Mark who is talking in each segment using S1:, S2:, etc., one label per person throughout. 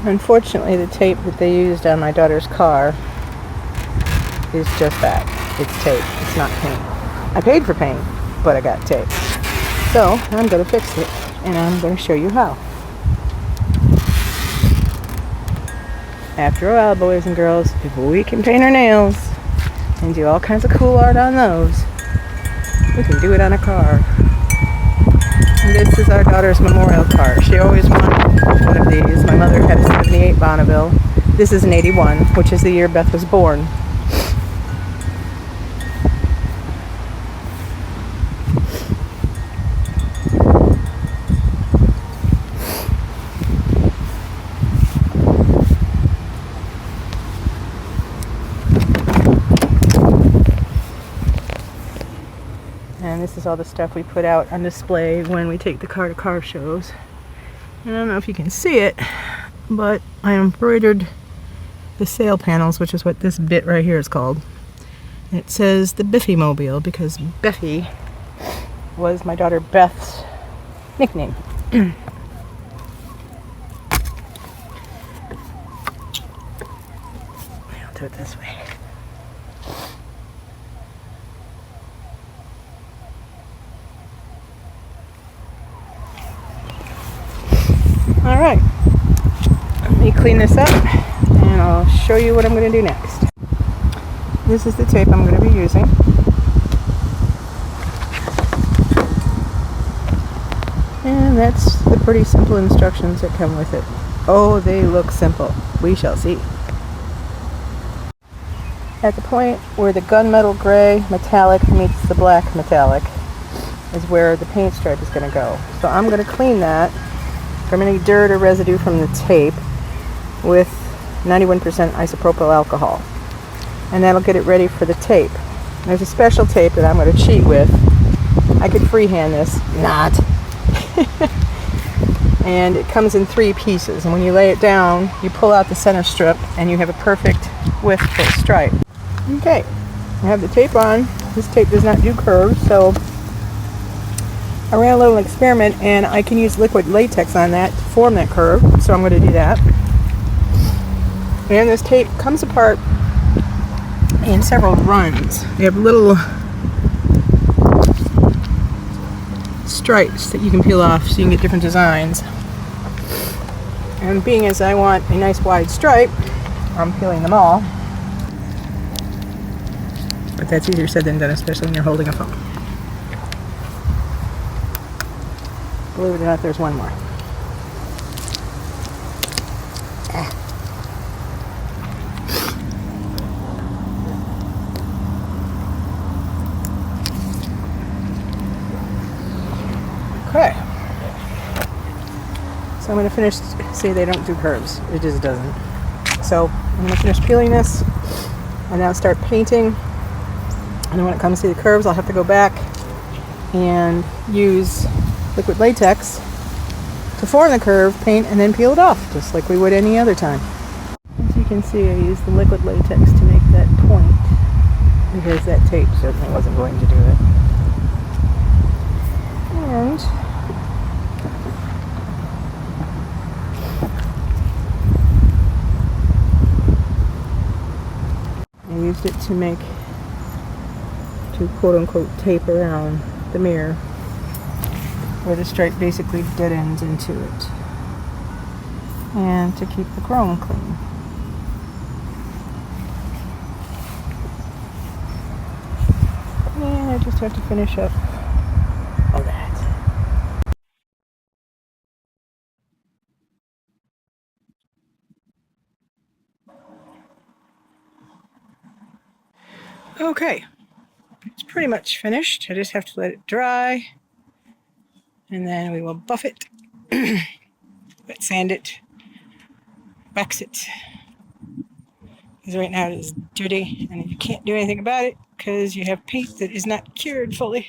S1: Unfortunately, the tape that they used on my daughter's car is just that. It's tape. It's not paint. I paid for paint, but I got tape. So I'm going to fix it, and I'm going to show you how. After a while, boys and girls, if we can paint our nails and do all kinds of cool art on those, we can do it on a car. And this is our daughter's memorial car. She always wanted one of these. My mother had a 78 Bonneville. This is an 81, which is the year Beth was born. And this is all the stuff we put out on display when we take the car to car shows. And I don't know if you can see it, but I embroidered the sail panels, which is what this bit right here is called. And it says the Beffy Mobile because Beffy was my daughter Beth's nickname. I'll do it this way. Alright, let me clean this up and I'll show you what I'm going to do next. This is the tape I'm going to be using. And that's the pretty simple instructions that come with it. Oh, they look simple. We shall see. At the point where the gunmetal gray metallic meets the black metallic is where the paint stripe is going to go. So I'm going to clean that from any dirt or residue from the tape with 91% isopropyl alcohol, and that'll get it ready for the tape. There's a special tape that I'm going to cheat with. I could freehand this, not. And it comes in 3 pieces, and when you lay it down you pull out the center strip and you have a perfect width for a stripe. Okay, I have the tape on. This tape does not do curves, so I ran a little experiment and I can use liquid latex on that to form that curve, so I'm going to do that. And this tape comes apart in several runs. They have little stripes that you can peel off so you can get different designs. And being as I want a nice wide stripe, I'm peeling them all. But that's easier said than done, especially when you're holding a phone. Believe it or not, there's one more. Okay. So I'm going to finish, see, they don't do curves. It just doesn't. So I'm going to finish peeling this and now start painting. And then when it comes to the curves, I'll have to go back and use liquid latex to form the curve, paint, and then peel it off, just like we would any other time. As you can see, I used the liquid latex to make that point, because that tape certainly wasn't going to do it. And I used it to quote-unquote tape around the mirror, where the stripe basically dead ends into it, and to keep the chrome clean. And I just have to finish up all that. Okay, it's pretty much finished. I just have to let it dry, and then we will buff it, wet sand it, wax it. Because right now it is dirty, and you can't do anything about it because you have paint that is not cured fully,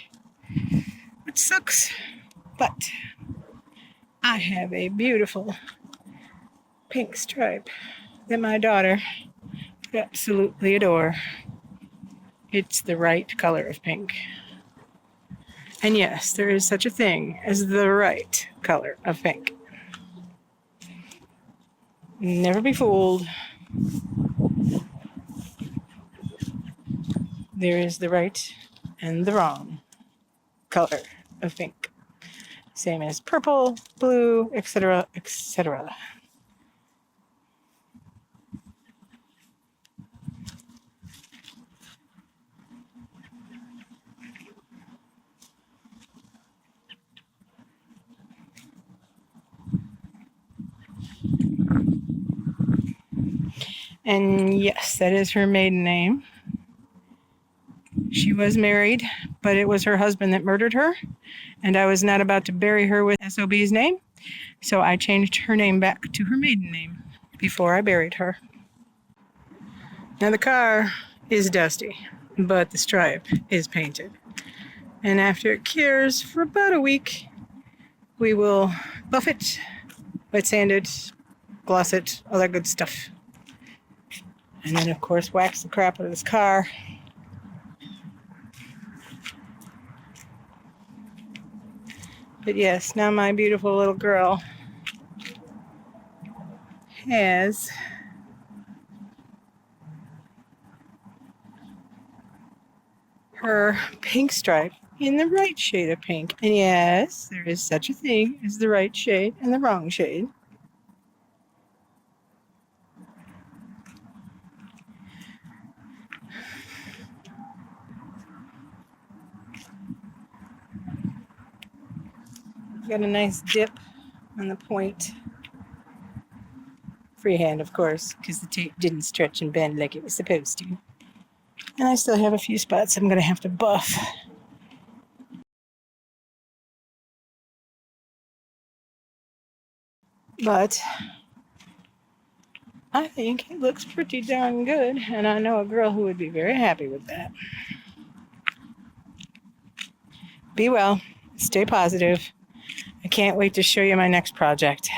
S1: which sucks. But I have a beautiful pink stripe that my daughter would absolutely adore. It's the right color of pink. And yes, there is such a thing as the right color of pink. Never be fooled. There is the right and the wrong color of pink. Same as purple, blue, etc., etc. And yes, that is her maiden name. She was married, but it was her husband that murdered her, and I was not about to bury her with SOB's name, so I changed her name back to her maiden name before I buried her. Now the car is dusty, but the stripe is painted. And after it cures for about a week, we will buff it, wet sand it, gloss it, all that good stuff. And then, of course, wax the crap out of this car. But yes, now my beautiful little girl has her pink stripe in the right shade of pink. And yes, there is such a thing as the right shade and the wrong shade. Got a nice dip on the point. Freehand, of course, because the tape didn't stretch and bend like it was supposed to. And I still have a few spots I'm going to have to buff. But I think it looks pretty darn good, and I know a girl who would be very happy with that. Be well. Stay positive. I can't wait to show you my next project.